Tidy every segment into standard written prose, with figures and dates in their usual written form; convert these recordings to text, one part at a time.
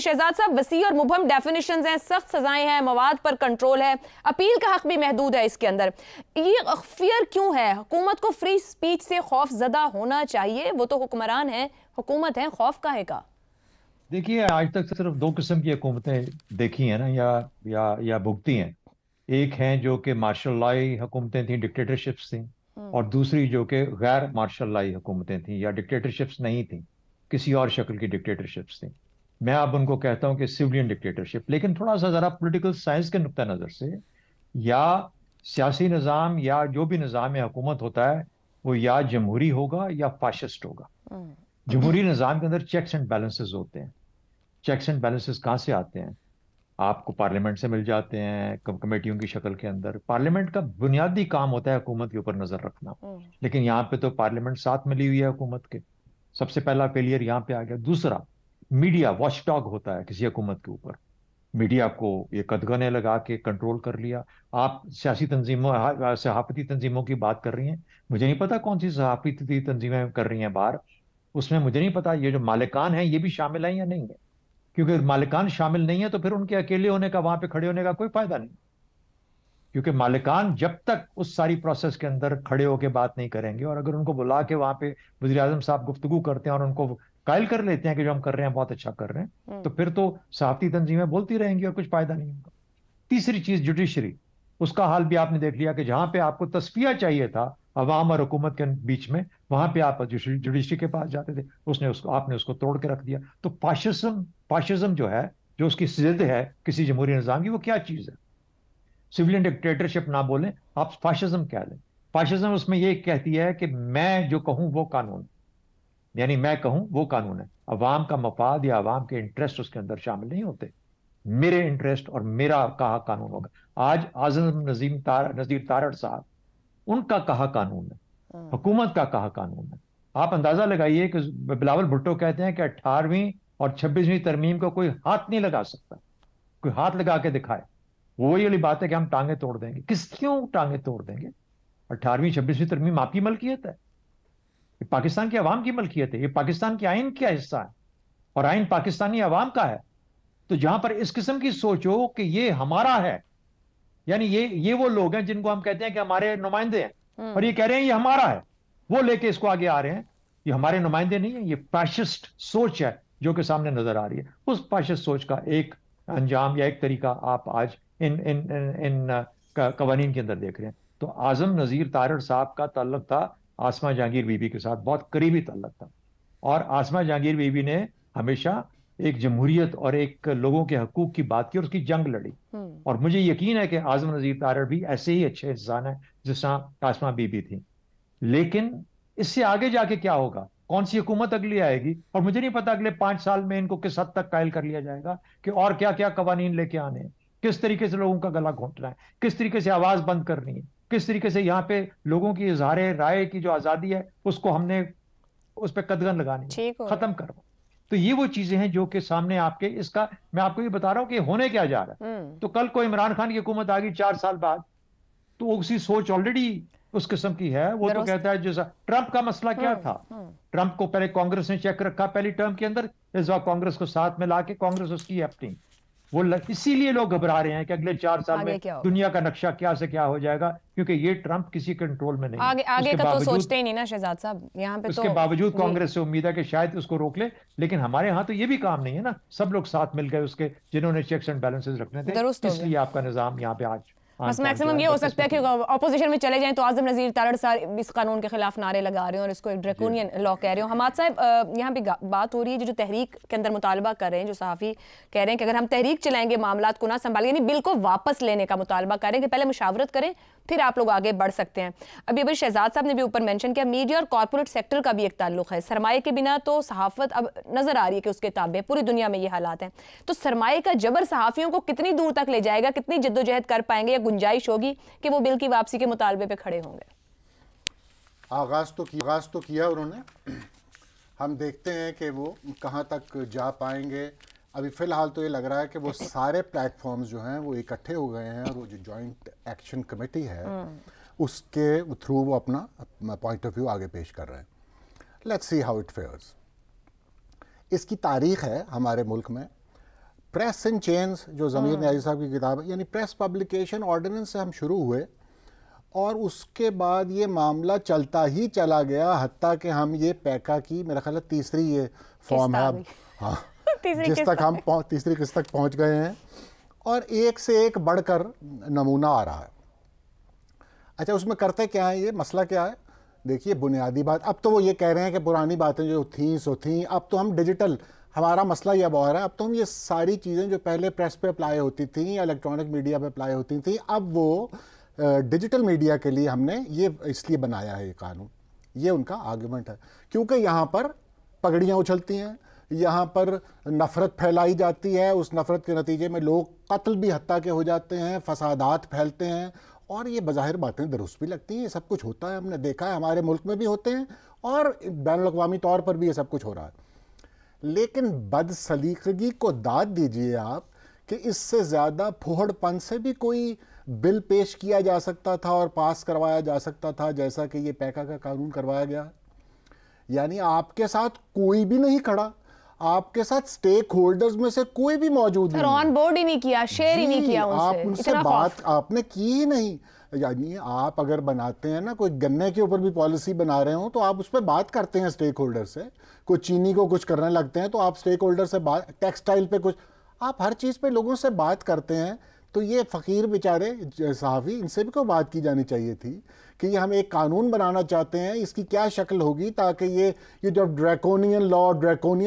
शहजाद साहब, वसी और मुबहम डेफिनेशंस हैं, सख्त सजाएं हैं, मवाद पर कंट्रोल है, अपील का हक भी महदूद है इसके अंदर। ये फियर क्यों है? हुकूमत को फ्री स्पीच से खौफ ज़दा होना चाहिए, वो तो हुक्मरान हैं, हुकूमत है, खौफ काहे का? देखिए, आज तक सिर्फ दो किस्म की हुकूमतें देखी हैं ना, या भुगती हैं। एक हैं जो कि मार्शल लाई हुकूमतें थी, डिक्टेटरशिप्स थी, और दूसरी जो कि गैर मार्शल लाई हुकूमतें थी या डिक्टेटरशिप्स नहीं थी, किसी और शक्ल की डिक्टेटरशिप्स थी। मैं अब उनको कहता हूं कि सिविलियन डिक्टेटरशिप। लेकिन थोड़ा सा जरा पॉलिटिकल साइंस के नुक्ता नजर से, या सियासी निज़ाम या जो भी निज़ाम हुकूमत होता है वो या जमहूरी होगा या फाशिस्ट होगा। जमहूरी निज़ाम के अंदर चेक्स एंड बैलेंसेस होते हैं। चेक्स एंड बैलेंसेस कहाँ से आते हैं? आपको पार्लियामेंट से मिल जाते हैं, कमेटियों की शक्ल के अंदर। पार्लियामेंट का बुनियादी काम होता है हुकूमत के ऊपर नजर रखना, लेकिन यहाँ पे तो पार्लियामेंट साथ मिली हुई है हुकूमत के। सबसे पहला फेलियर यहाँ पे आ गया। दूसरा, मीडिया वॉचडॉग होता है किसी हुकूमत के ऊपर। मीडिया को ये कदगने लगा के कंट्रोल कर लिया। आप सियासी तंजीमों, सहाफती तंजीमों की बात कर रही हैं, मुझे नहीं पता कौन सी सहाफती तंजीमें कर रही हैं बाहर। उसमें मुझे नहीं पता ये जो मालिकान हैं ये भी शामिल हैं या नहीं है, क्योंकि मालिकान शामिल नहीं है तो फिर उनके अकेले होने का, वहां पे खड़े होने का कोई फायदा नहीं। क्योंकि मालिकान जब तक उस सारी प्रोसेस के अंदर खड़े होकर बात नहीं करेंगे, और अगर उनको बुला के वहां पे वज़ीर आज़म साहब गुफ्तगू करते हैं और उनको कायल कर लेते हैं कि जो हम कर रहे हैं बहुत अच्छा कर रहे हैं, तो फिर तो सहाफती तंजीमें बोलती रहेंगी और कुछ फायदा नहीं होगा। तीसरी चीज, जुडिशरी। उसका हाल भी आपने देख लिया कि जहां पे आपको तस्फिया चाहिए था अवाम और हुकूमत के बीच में, वहां पे आप जुडिशरी के पास जाते थे, आपने उसको तोड़ के रख दिया। तो फाशिज्म जो है, जो उसकी जिद है किसी जमहूरी निज़ाम की, वो क्या चीज है? सिविलियन डिक्टेटरशिप ना बोलें, आप फाशिज्म कह लें। फाशिज्म उसमें ये कहती है कि मैं जो कहूं वो कानून, यानी मैं कहूं वो कानून है। अवाम का मफाद या अवाम के इंटरेस्ट उसके अंदर शामिल नहीं होते। मेरे इंटरेस्ट और मेरा कहा कानून होगा। आज आजम नजीर तारड़ साहब, उनका कहा कानून है, हुकूमत का कहा कानून है। आप अंदाजा लगाइए कि बिलावल भुट्टो कहते हैं कि 18वीं और 26वीं तरमीम को कोई हाथ नहीं लगा सकता। कोई हाथ लगा के दिखाए। वो ये वाली बात है कि हम टांगे तोड़ देंगे। क्यों टांगे तोड़ देंगे? 18वीं 26वीं तरमीम आपकी मलकियत है, ये पाकिस्तान की अवाम की मलकियत है, ये पाकिस्तान के आइन का हिस्सा है, और आइन पाकिस्तानी अवाम का है। तो जहां पर इस किस्म की सोच हो कि ये हमारा है, यानी ये वो लोग हैं जिनको हम कहते हैं कि हमारे नुमाइंदे हैं, और ये कह रहे हैं ये हमारा है, वो लेके इसको आगे आ रहे हैं। ये हमारे नुमाइंदे नहीं है, ये फैशिस्ट सोच है जो कि सामने नजर आ रही है। उस फैशिस्ट सोच का एक अंजाम या एक तरीका आप आज इन इन इन कवानीन के अंदर देख रहे हैं। तो आजम नजीर तारड़ साहब का ताल्लुक था आसमा जहांगीर बीबी के साथ, बहुत करीबी ताल्लुक था। और आसमा जहांगीर बीबी ने हमेशा एक जमहूरियत और एक लोगों के हकूक की बात की और उसकी जंग लड़ी। और मुझे यकीन है कि आजम नजीर तारड़ भी ऐसे ही अच्छे इंसान है जिस तरह आसमा बीबी थी। लेकिन इससे आगे जाके क्या होगा, कौन सी हुकूमत अगली आएगी, और मुझे नहीं पता अगले 5 साल में इनको किस हद तक कायल कर लिया जाएगा कि और क्या क्या कवानीन लेके आने हैं, किस तरीके से लोगों का गला घोंटना है, किस तरीके से आवाज बंद करनी है, किस तरीके से यहाँ पे लोगों की इजहार राय की जो आजादी है उसको हमने उस पर कदगन लगानी है, खत्म करो। तो ये वो चीजें हैं जो कि सामने आपके, इसका मैं आपको ये बता रहा हूं कि होने क्या जा रहा है। तो कल को इमरान खान की हुकूमत आ गई 4 साल बाद, तो उसी सोच ऑलरेडी उस किस्म की है। वो तो कहता है जैसा ट्रंप का मसला क्या था, ट्रंप को पहले कांग्रेस ने चेक रखा पहली टर्म के अंदर, इस बार कांग्रेस को साथ में लाके कांग्रेस उसकी अपनी वो इसीलिए लोग घबरा रहे हैं कि अगले 4 साल में दुनिया का नक्शा क्या से क्या हो जाएगा, क्योंकि ये ट्रंप किसी कंट्रोल में नहीं। आगे का तो सोचते ही नहीं ना शहजाद साहब, यहाँ पे उसके बावजूद कांग्रेस से उम्मीद है कि शायद उसको रोक ले, लेकिन हमारे यहाँ तो ये भी काम नहीं है ना। सब लोग साथ मिल गए उसके, जिन्होंने चेक्स एंड बैलेंसेस रखने थे, इसलिए आपका निजाम यहाँ पे आज बस मैक्सिमम ये हो सकता है कि अपोजिशन में चले जाएं तो आजम नजीर तारड़ साहब इस कानून के खिलाफ नारे लगा रहे हैं और इसको एक ड्रैकोनियन लॉ कह रहे हो। हमाद साहब, यहाँ भी बात हो रही है जो तहरीक के अंदर मुतालबा कर रहे हैं, जो सहाफ़ी कह रहे हैं कि अगर हम तहरीक चलाएंगे मामलात को ना संभालें, यानी बिल को वापस लेने का मुतालबा करें कि पहले मुशावरत करें फिर आप लोग आगे बढ़ सकते हैं। अभी शहजाद साहब ने भी ऊपर मेंशन किया मीडिया और कॉर्पोरेट सेक्टर का भी एक ताल्लुक है। सरमाए के बिना तो सहाफत अब नजर आ रही है कि उसके ताबे, पूरी दुनिया में ये हालात हैं। तो सरमाए का जबर सहाफ़ियों को कितनी दूर तक ले जाएगा, कितनी जद्दोजहद कर पाएंगे, या गुंजाइश होगी कि वो बिल की वापसी के मुतालबे पे खड़े होंगे? आगाज तो किया उन्होंने, हम देखते हैं कि वो कहाँ तक जा पाएंगे। अभी फ़िलहाल तो ये लग रहा है कि वो सारे प्लेटफॉर्म्स जो हैं वो इकट्ठे हो गए हैं, और वो जो जॉइंट एक्शन कमेटी है उसके थ्रू वो अपना पॉइंट ऑफ व्यू आगे पेश कर रहे हैं। Let's see how it fares. इसकी तारीख़ है हमारे मुल्क में प्रेस इन चेन्स जो ज़मीर न्याज़ी साहब की किताब है, यानी प्रेस पब्लिकेशन ऑर्डिनेंस से हम शुरू हुए और उसके बाद ये मामला चलता ही चला गया, हत्ता कि हम ये पैका की मेरा ख्याल है तीसरी ये फॉर्म है अब, हाँ जिस तक हम तीसरी किस्त तक पहुंच गए हैं और एक से एक बढ़कर नमूना आ रहा है। अच्छा, उसमें करते क्या है, ये मसला क्या है? देखिए बुनियादी बात, अब तो वो ये कह रहे हैं कि पुरानी बातें जो थी सो थी, अब तो हम डिजिटल, हमारा मसला ये अब आ रहा है, अब तो हम ये सारी चीज़ें जो पहले प्रेस पे अप्लाई होती थी या इलेक्ट्रॉनिक मीडिया पे अप्लाई होती थी, अब वो डिजिटल मीडिया के लिए हमने ये इसलिए बनाया है ये कानून। ये उनका आर्गुमेंट है, क्योंकि यहाँ पर पगड़ियाँ उछलती हैं, यहाँ पर नफ़रत फैलाई जाती है, उस नफ़रत के नतीजे में लोग कत्ल भी हत्या के हो जाते हैं, फसादात फैलते हैं, और ये बज़ाहिर बातें दुरुस्त भी लगती हैं, ये सब कुछ होता है, हमने देखा है, हमारे मुल्क में भी होते हैं और बैनुल-अक़वामी तौर पर भी ये सब कुछ हो रहा है। लेकिन बदसलीक़गी को दाद दीजिए आप कि इससे ज़्यादा फुहड़पन से भी कोई बिल पेश किया जा सकता था और पास करवाया जा सकता था, जैसा कि ये पैका का कानून करवाया गया। यानी आपके साथ कोई भी नहीं खड़ा, आपके साथ स्टेक होल्डर्स में से कोई भी मौजूद नहीं, ऑन बोर्ड ही नहीं किया, शेयर ही नहीं किया उनसे, आप उनसे बात आपने की ही नहीं। यानी आप अगर बनाते हैं ना, कोई गन्ने के ऊपर भी पॉलिसी बना रहे हो तो आप उस पर बात करते हैं स्टेक होल्डर से, कोई चीनी को कुछ करने लगते हैं तो आप स्टेक होल्डर से बात, टेक्सटाइल पे कुछ, आप हर चीज़ पे लोगों से बात करते हैं। तो ये फ़कीर बेचारे सहाफ़ी, इनसे भी कोई बात की जानी चाहिए थी कि ये हम एक कानून बनाना चाहते हैं, इसकी क्या शक्ल होगी ताकि ये जब ड्रैकोनियन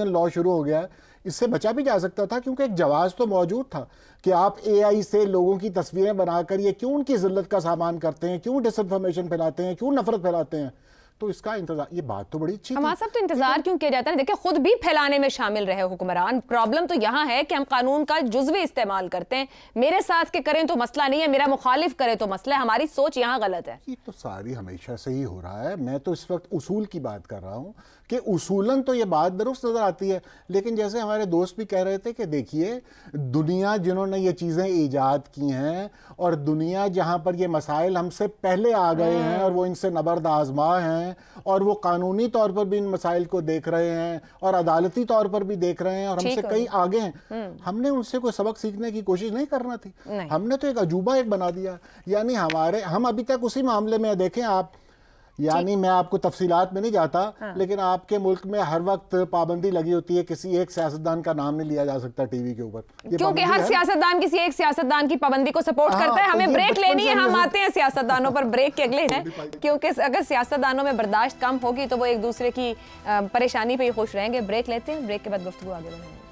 लॉ शुरू हो गया, इससे बचा भी जा सकता था, क्योंकि एक जवाज़ तो मौजूद था कि आप AI से लोगों की तस्वीरें बनाकर ये क्यों उनकी ज़िल्लत का सामान करते हैं, क्यों डिसइंफॉर्मेशन फैलाते हैं, क्यों नफरत फैलाते हैं। तो इसका इंतजार, ये बात तो बड़ी अच्छी थी। हमारे साहब तो इंतजार क्यों किया जाता है? देखिए खुद भी फैलाने में शामिल रहे हुक्मरान। प्रॉब्लम तो यहाँ है कि हम कानून का जुज़वी इस्तेमाल करते हैं, मेरे साथ के करें तो मसला नहीं है, मेरा मुखालिफ करे तो मसला है। हमारी सोच यहाँ गलत है। ये तो सारी हमेशा से ही हो रहा है। मैं तो इस वक्त उसूल की बात कर रहा हूँ कि उसूलन तो ये बात दुरुस्त नज़र आती है, लेकिन जैसे हमारे दोस्त भी कह रहे थे कि देखिए दुनिया जिन्होंने ये चीज़ें ईजाद की हैं और दुनिया जहाँ पर ये मसाइल हमसे पहले आ गए हैं और वो इनसे नबर्द आजमा हैं और वो कानूनी तौर पर भी इन मसाइल को देख रहे हैं और अदालती तौर पर भी देख रहे हैं और हमसे कई आगे हैं, हमने उनसे कोई सबक सीखने की कोशिश नहीं करना थी। हमने तो एक अजूबा एक बना दिया। यानी हम अभी तक उसी मामले में देखें आप, यानी मैं आपको तफसीलात में नहीं जाता, लेकिन आपके मुल्क में हर वक्त पाबंदी लगी होती है, किसी एक सियासतदान का नाम नहीं लिया जा सकता टीवी के ऊपर, क्योंकि हर सियासतदान किसी एक सियासतदान की पाबंदी को सपोर्ट करता है। हमें ब्रेक लेनी है, हम आते हैं सियासतदानों पर ब्रेक के अगले हैं, क्योंकि अगर सियासतदानों में बर्दाश्त कम होगी तो वो एक दूसरे की परेशानी पे ही खुश रहेंगे। ब्रेक लेते हैं, ब्रेक के बाद गुफ्तगू आगे बढ़ाएंगे।